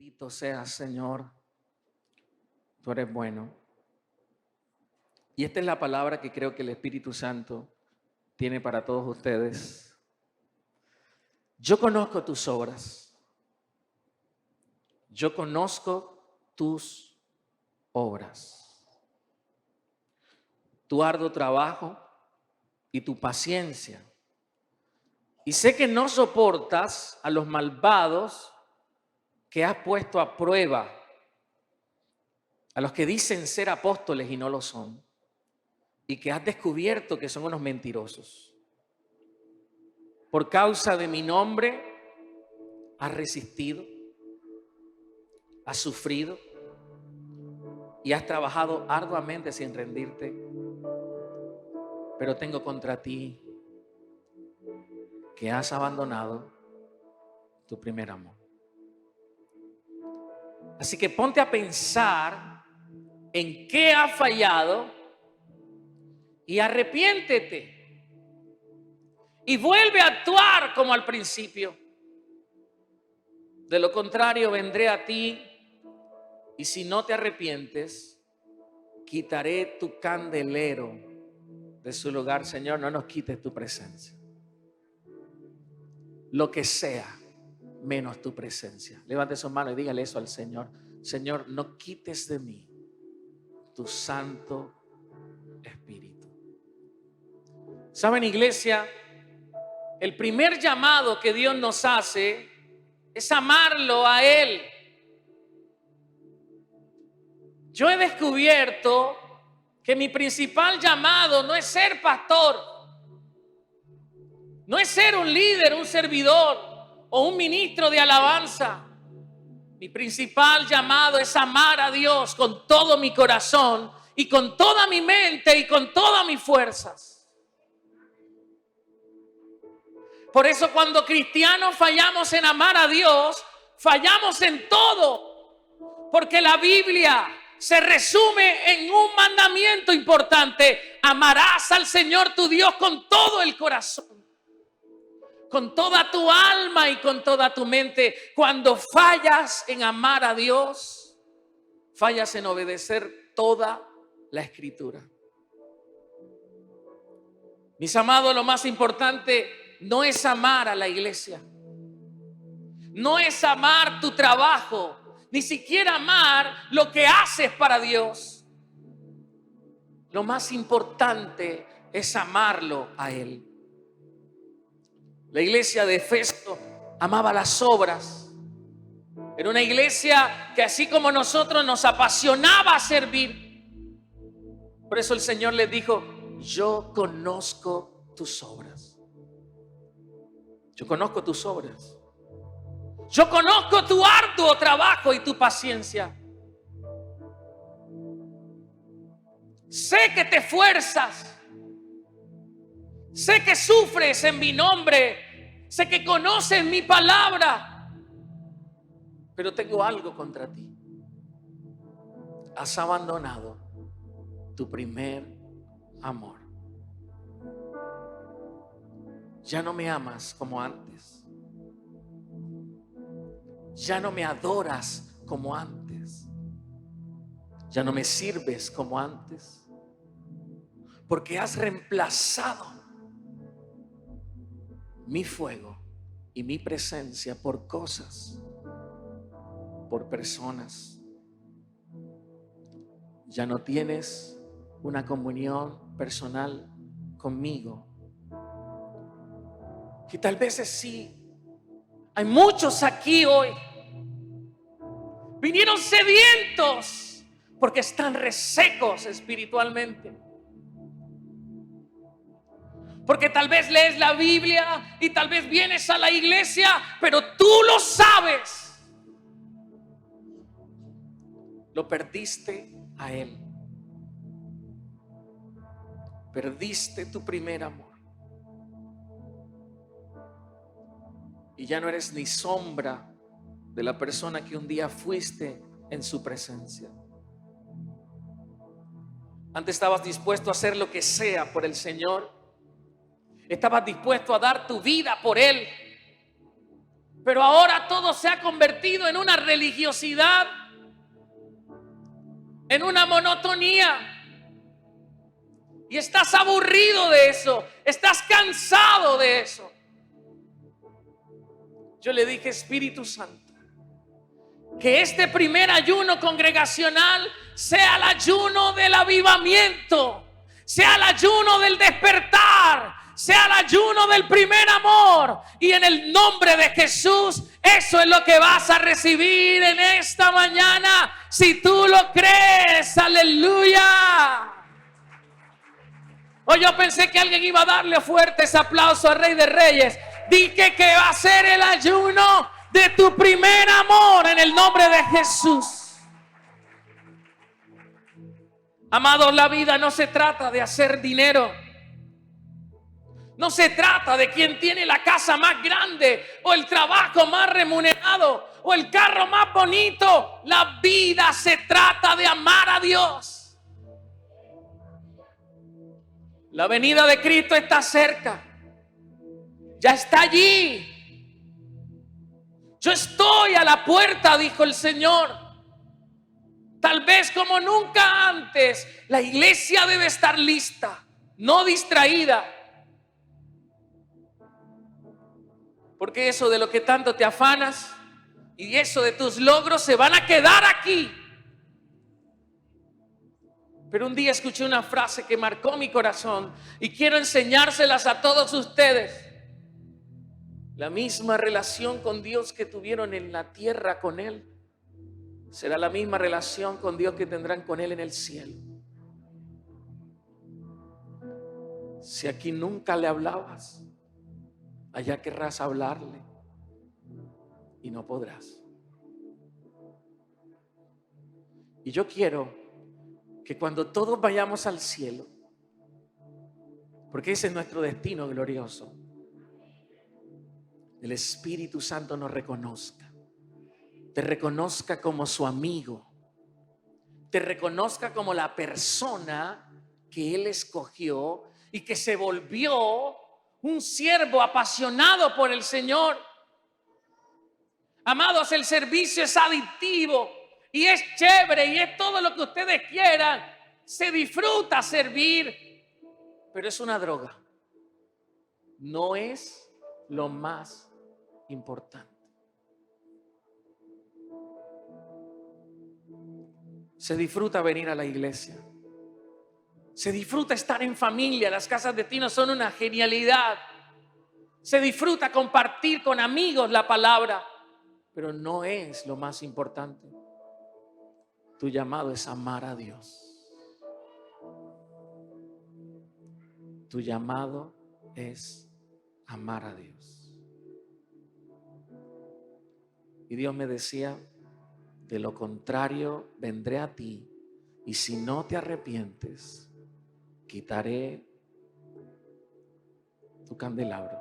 Bendito seas, Señor. Tú eres bueno. Y esta es la palabra que creo que el Espíritu Santo tiene para todos ustedes. Yo conozco tus obras. Yo conozco tus obras. Tu arduo trabajo y tu paciencia. Y sé que no soportas a los malvados que has puesto a prueba, a los que dicen ser apóstoles y no lo son, y que has descubierto que son unos mentirosos. Por causa de mi nombre, has resistido, has sufrido y has trabajado arduamente sin rendirte. Pero tengo contra ti que has abandonado tu primer amor. Así que ponte a pensar en qué has fallado y arrepiéntete y vuelve a actuar como al principio. De lo contrario, vendré a ti y si no te arrepientes, quitaré tu candelero de su lugar. Señor, no nos quites tu presencia. Lo que sea, menos tu presencia. Levante su mano y dígale eso al Señor. Señor, no quites de mí tu Santo Espíritu. ¿Saben, iglesia? El primer llamado que Dios nos hace es amarlo a Él. Yo he descubierto que mi principal llamado no es ser pastor, no es ser un líder, un servidor o un ministro de alabanza. Mi principal llamado es amar a Dios con todo mi corazón y con toda mi mente y con todas mis fuerzas. Por eso cuando cristianos fallamos en amar a Dios, fallamos en todo. Porque la Biblia se resume en un mandamiento importante: amarás al Señor tu Dios con todo el corazón, con toda tu alma y con toda tu mente. Cuando fallas en amar a Dios, fallas en obedecer toda la Escritura. Mis amados, lo más importante no es amar a la iglesia, no es amar tu trabajo, ni siquiera amar lo que haces para Dios. Lo más importante es amarlo a Él. La iglesia de Efeso amaba las obras. Era una iglesia que, así como nosotros, nos apasionaba servir. Por eso el Señor les dijo: yo conozco tus obras. Yo conozco tus obras. Yo conozco tu arduo trabajo y tu paciencia. Sé que te esfuerzas. Sé que sufres en mi nombre. Sé que conoces mi palabra. Pero tengo algo contra ti. Has abandonado tu primer amor. Ya no me amas como antes. Ya no me adoras como antes. Ya no me sirves como antes. Porque has reemplazado mi fuego y mi presencia por cosas, por personas. Ya no tienes una comunión personal conmigo. Y tal vez sí. Hay muchos aquí hoy. Vinieron sedientos porque están resecos espiritualmente. Porque tal vez lees la Biblia y tal vez vienes a la iglesia, pero tú lo sabes. Lo perdiste a Él. Perdiste tu primer amor. Y ya no eres ni sombra de la persona que un día fuiste en su presencia. Antes estabas dispuesto a hacer lo que sea por el Señor. Estabas dispuesto a dar tu vida por Él. Pero ahora todo se ha convertido en una religiosidad, en una monotonía. Y estás aburrido de eso, estás cansado de eso. Yo le dije, Espíritu Santo, que este primer ayuno congregacional sea el ayuno del avivamiento, sea el ayuno del despertar, sea el ayuno del primer amor. Y en el nombre de Jesús, eso es lo que vas a recibir en esta mañana, si tú lo crees. Aleluya. Oh, yo pensé que alguien iba a darle fuerte ese aplauso al Rey de Reyes. Dije que va a ser el ayuno de tu primer amor en el nombre de Jesús. Amados, la vida no se trata de hacer dinero. No se trata de quién tiene la casa más grande o el trabajo más remunerado o el carro más bonito. La vida se trata de amar a Dios. La venida de Cristo está cerca. Ya está allí. Yo estoy a la puerta, dijo el Señor. Tal vez como nunca antes, la iglesia debe estar lista, no distraída. Porque eso de lo que tanto te afanas y eso de tus logros se van a quedar aquí. Pero un día escuché una frase que marcó mi corazón y quiero enseñárselas a todos ustedes. La misma relación con Dios que tuvieron en la tierra con Él será la misma relación con Dios que tendrán con Él en el cielo. Si aquí nunca le hablabas, allá querrás hablarle y no podrás. Y yo quiero que cuando todos vayamos al cielo, porque ese es nuestro destino glorioso, el Espíritu Santo nos reconozca, te reconozca como su amigo, te reconozca como la persona que Él escogió y que se volvió un siervo apasionado por el Señor. Amados, el servicio es adictivo y es chévere y es todo lo que ustedes quieran. Se disfruta servir, pero es una droga. No es lo más importante. Se disfruta venir a la iglesia. Se disfruta estar en familia. Las casas de Tino son una genialidad. Se disfruta compartir con amigos la palabra, pero no es lo más importante. Tu llamado es amar a Dios. Tu llamado es amar a Dios. Y Dios me decía, de lo contrario vendré a ti y si no te arrepientes, quitaré tu candelabro.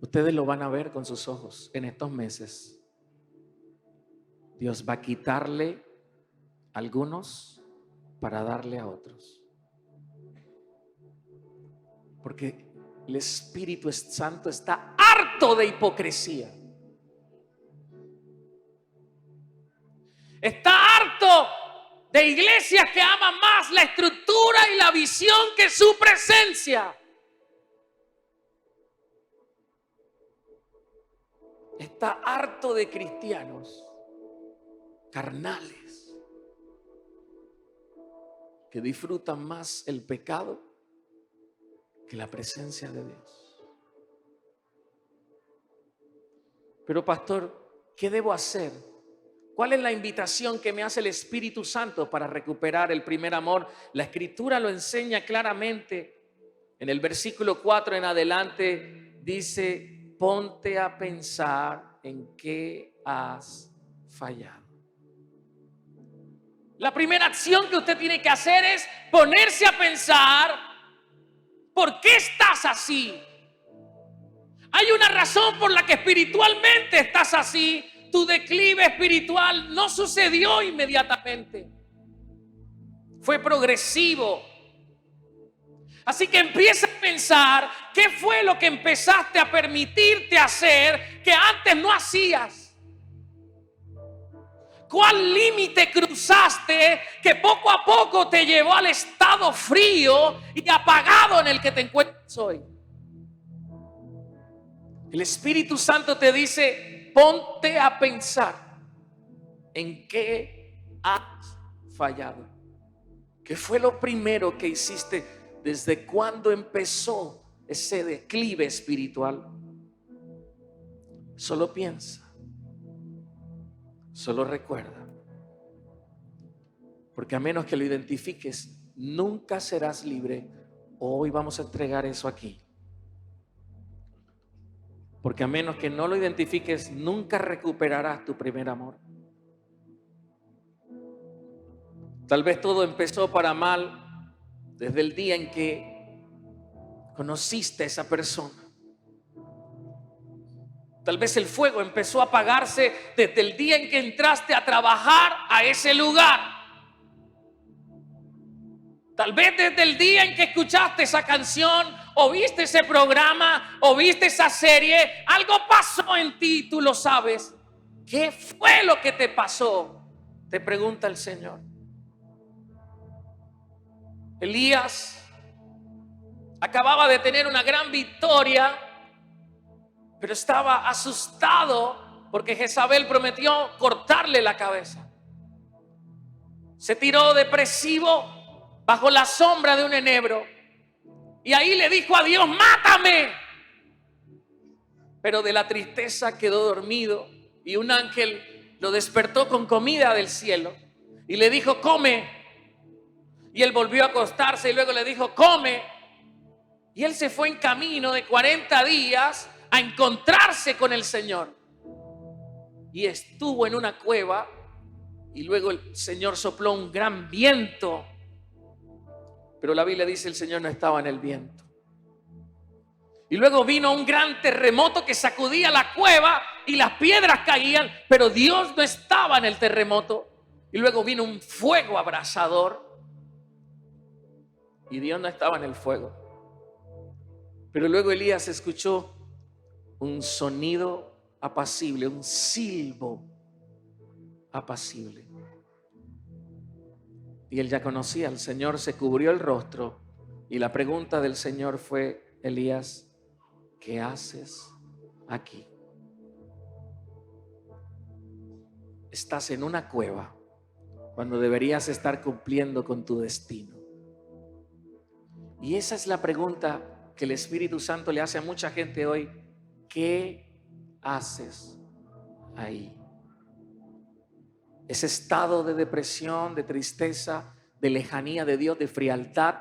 Ustedes lo van a ver con sus ojos en estos meses. Dios va a quitarle a algunos para darle a otros. Porque el Espíritu Santo está harto de hipocresía. Está harto de iglesias que aman más la estructura y la visión que su presencia. Está harto de cristianos carnales que disfrutan más el pecado que la presencia de Dios. Pero pastor, ¿qué debo hacer? ¿Cuál es la invitación que me hace el Espíritu Santo para recuperar el primer amor? La Escritura lo enseña claramente. En el versículo 4 en adelante dice, ponte a pensar en qué has fallado. La primera acción que usted tiene que hacer es ponerse a pensar, ¿por qué estás así? Hay una razón por la que espiritualmente estás así. Tu declive espiritual no sucedió inmediatamente. Fue progresivo. Así que empieza a pensar ¿Qué fue lo que empezaste a permitirte hacer que antes no hacías? ¿Cuál límite cruzaste que poco a poco te llevó al estado frío y apagado en el que te encuentras hoy? El Espíritu Santo te dice: ponte a pensar en qué has fallado. ¿Qué fue lo primero que hiciste desde cuando empezó ese declive espiritual? Solo piensa. Solo recuerda, porque a menos que lo identifiques, nunca serás libre. Hoy vamos a entregar eso aquí, porque a menos que no lo identifiques, nunca recuperarás tu primer amor. Tal vez todo empezó para mal desde el día en que conociste a esa persona. Tal vez el fuego empezó a apagarse desde el día en que entraste a trabajar a ese lugar. Tal vez desde el día en que escuchaste esa canción, o viste ese programa, o viste esa serie. Algo pasó en ti, tú lo sabes. ¿Qué fue lo que te pasó? Te pregunta el Señor. Elías acababa de tener una gran victoria, pero estaba asustado porque Jezabel prometió cortarle la cabeza. Se tiró depresivo bajo la sombra de un enebro y ahí le dijo a Dios: mátame. Pero de la tristeza quedó dormido y un ángel lo despertó con comida del cielo y le dijo: come. Y él volvió a acostarse y luego le dijo: come. Y él se fue en camino de 40 días a encontrarse con el Señor. Y estuvo en una cueva y luego el Señor sopló un gran viento. Pero la Biblia dice: el Señor no estaba en el viento. Y luego vino un gran terremoto que sacudía la cueva y las piedras caían, pero Dios no estaba en el terremoto. Y luego vino un fuego abrasador y Dios no estaba en el fuego. Pero luego Elías escuchó un sonido apacible, un silbo apacible. Y él ya conocía al Señor, se cubrió el rostro y la pregunta del Señor fue: Elías, ¿qué haces aquí? Estás en una cueva cuando deberías estar cumpliendo con tu destino. Y esa es la pregunta que el Espíritu Santo le hace a mucha gente hoy. ¿Qué haces ahí? Ese estado de depresión, de tristeza, de lejanía de Dios, de frialdad,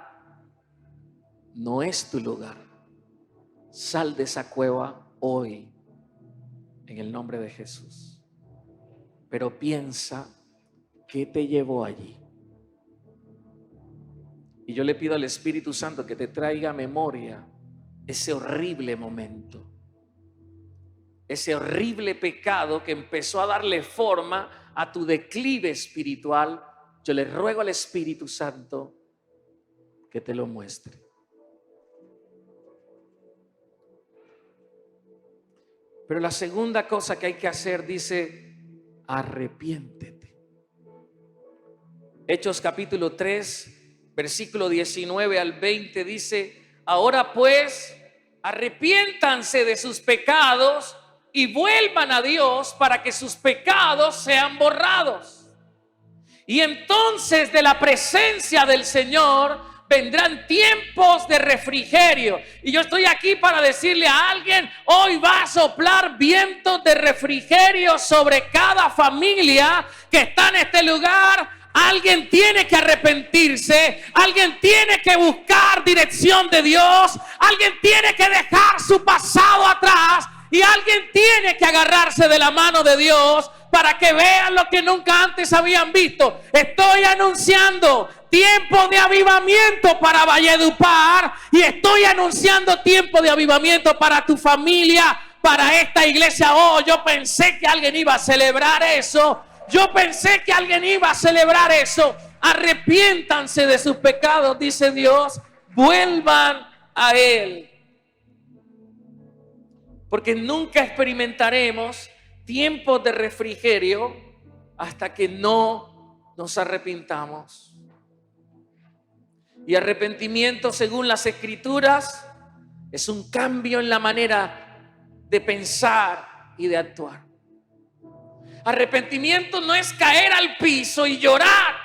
no es tu lugar. Sal de esa cueva hoy en el nombre de Jesús. Pero piensa, ¿qué te llevó allí? Y yo le pido al Espíritu Santo que te traiga a memoria ese horrible momento, ese horrible pecado que empezó a darle forma a tu declive espiritual. Yo le ruego al Espíritu Santo que te lo muestre. Pero la segunda cosa que hay que hacer dice: arrepiéntete. Hechos capítulo 3, versículo 19 al 20 dice: ahora pues, arrepiéntanse de sus pecados y vuelvan a Dios para que sus pecados sean borrados. Y entonces de la presencia del Señor vendrán tiempos de refrigerio. Y yo estoy aquí para decirle a alguien: hoy va a soplar vientos de refrigerio sobre cada familia que está en este lugar. Alguien tiene que arrepentirse, alguien tiene que buscar dirección de Dios, alguien tiene que dejar su pasado atrás y alguien tiene que agarrarse de la mano de Dios para que vean lo que nunca antes habían visto. Estoy anunciando tiempo de avivamiento para Valledupar y estoy anunciando tiempo de avivamiento para tu familia, para esta iglesia. Oh, yo pensé que alguien iba a celebrar eso. Yo pensé que alguien iba a celebrar eso. Arrepiéntanse de sus pecados, dice Dios. Vuelvan a Él. Porque nunca experimentaremos tiempos de refrigerio hasta que no nos arrepintamos. Y arrepentimiento, según las Escrituras, es un cambio en la manera de pensar y de actuar. Arrepentimiento no es caer al piso y llorar.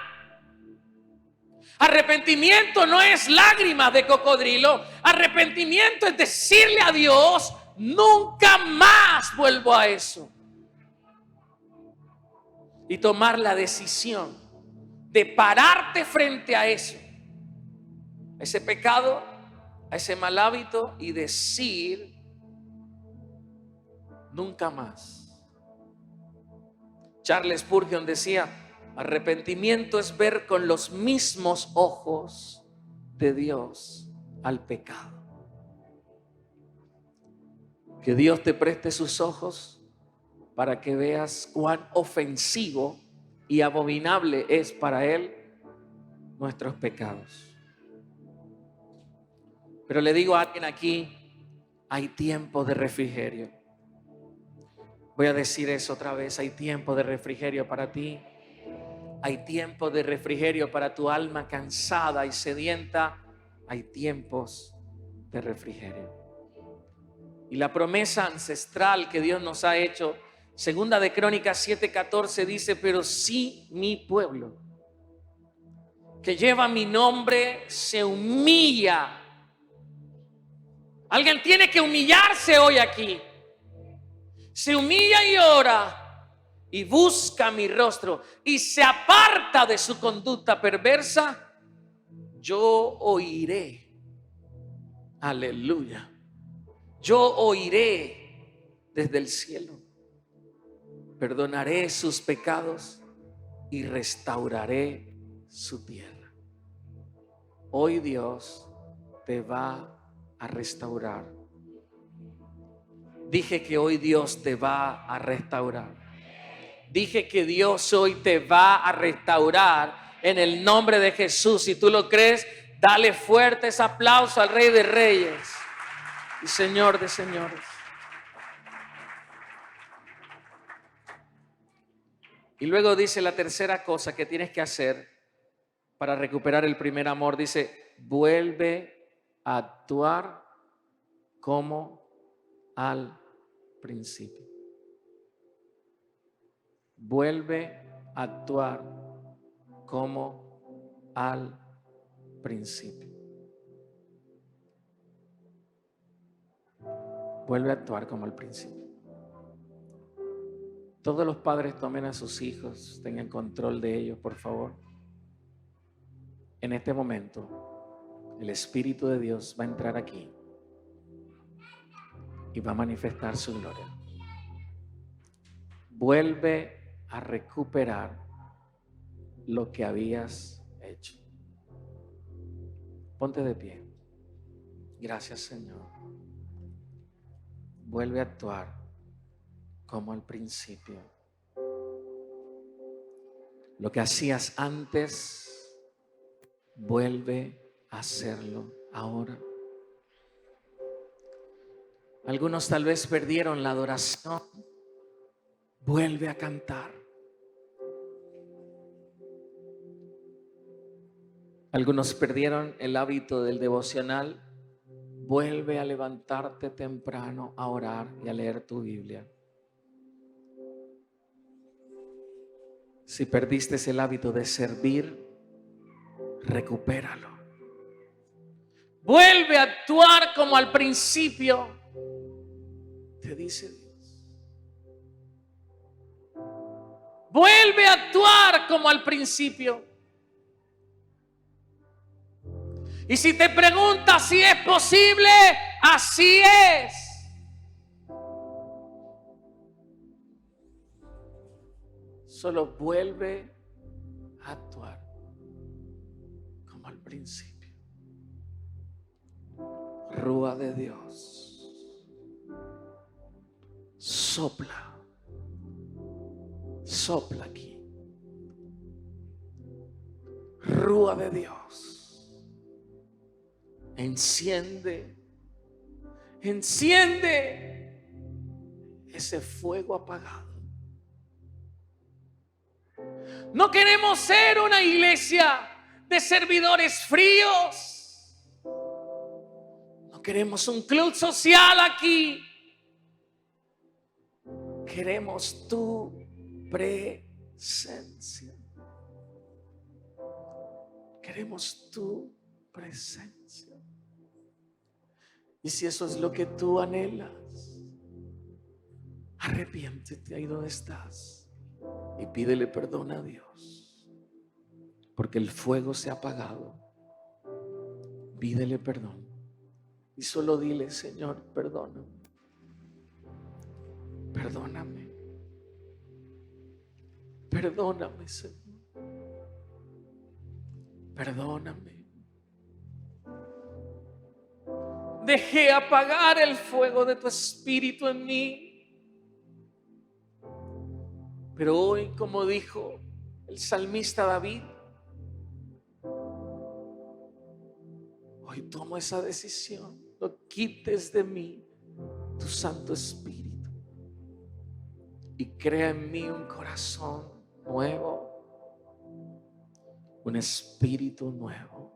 Arrepentimiento no es lágrimas de cocodrilo. Arrepentimiento es decirle a Dios: nunca más vuelvo a eso. Y tomar la decisión de pararte frente a eso, a ese pecado, a ese mal hábito, y decir: nunca más. Charles Spurgeon decía: arrepentimiento es ver con los mismos ojos de Dios al pecado. Que Dios te preste sus ojos para que veas cuán ofensivo y abominable es para Él nuestros pecados. Pero le digo a alguien aquí: hay tiempo de refrigerio. Voy a decir eso otra vez: hay tiempo de refrigerio para ti. Hay tiempo de refrigerio para tu alma cansada y sedienta. Hay tiempos de refrigerio. Y la promesa ancestral que Dios nos ha hecho, segunda de Crónicas 7:14, dice: pero si mi pueblo, que lleva mi nombre, se humilla. Alguien tiene que humillarse hoy aquí. Se humilla y ora y busca mi rostro y se aparta de su conducta perversa, yo oiré. Aleluya. Yo oiré desde el cielo. Perdonaré sus pecados y restauraré su tierra. Hoy Dios te va a restaurar. Dije que hoy Dios te va a restaurar. Dije que Dios hoy te va a restaurar en el nombre de Jesús. Si tú lo crees, dale fuerte ese aplauso al Rey de Reyes y Señor de señores. Y luego dice la tercera cosa que tienes que hacer para recuperar el primer amor. Dice: vuelve a actuar como al principio. Vuelve a actuar como al principio. Vuelve a actuar como al principio. Todos los padres tomen a sus hijos, tengan control de ellos, por favor. En este momento, el Espíritu de Dios va a entrar aquí y va a manifestar su gloria. Vuelve a recuperar lo que habías hecho. Ponte de pie. Gracias, Señor. Vuelve a actuar como al principio. Lo que hacías antes, vuelve a hacerlo ahora. Algunos tal vez perdieron la adoración. Vuelve a cantar. Algunos perdieron el hábito del devocional. Vuelve a levantarte temprano a orar y a leer tu Biblia. Si perdiste el hábito de servir, recupéralo. Vuelve a actuar como al principio, te dice Dios. Vuelve a actuar como al principio. Y si te preguntas si es posible, así es. Solo vuelve a actuar como al principio. Rúa de Dios. Sopla. Sopla aquí. Rúa de Dios. Enciende. Enciende ese fuego apagado. No queremos ser una iglesia de servidores fríos. No queremos un club social aquí. Queremos tu presencia. Queremos tu presencia. Y si eso es lo que tú anhelas, arrepiéntete ahí donde estás y pídele perdón a Dios, porque el fuego se ha apagado. Pídele perdón y solo dile: Señor, perdóname. Perdóname. Perdóname, Señor. Perdóname. Dejé apagar el fuego de tu espíritu en mí. Pero hoy, como dijo el salmista David, hoy tomo esa decisión. No quites de mí tu Santo Espíritu y crea en mí un corazón nuevo, un espíritu nuevo.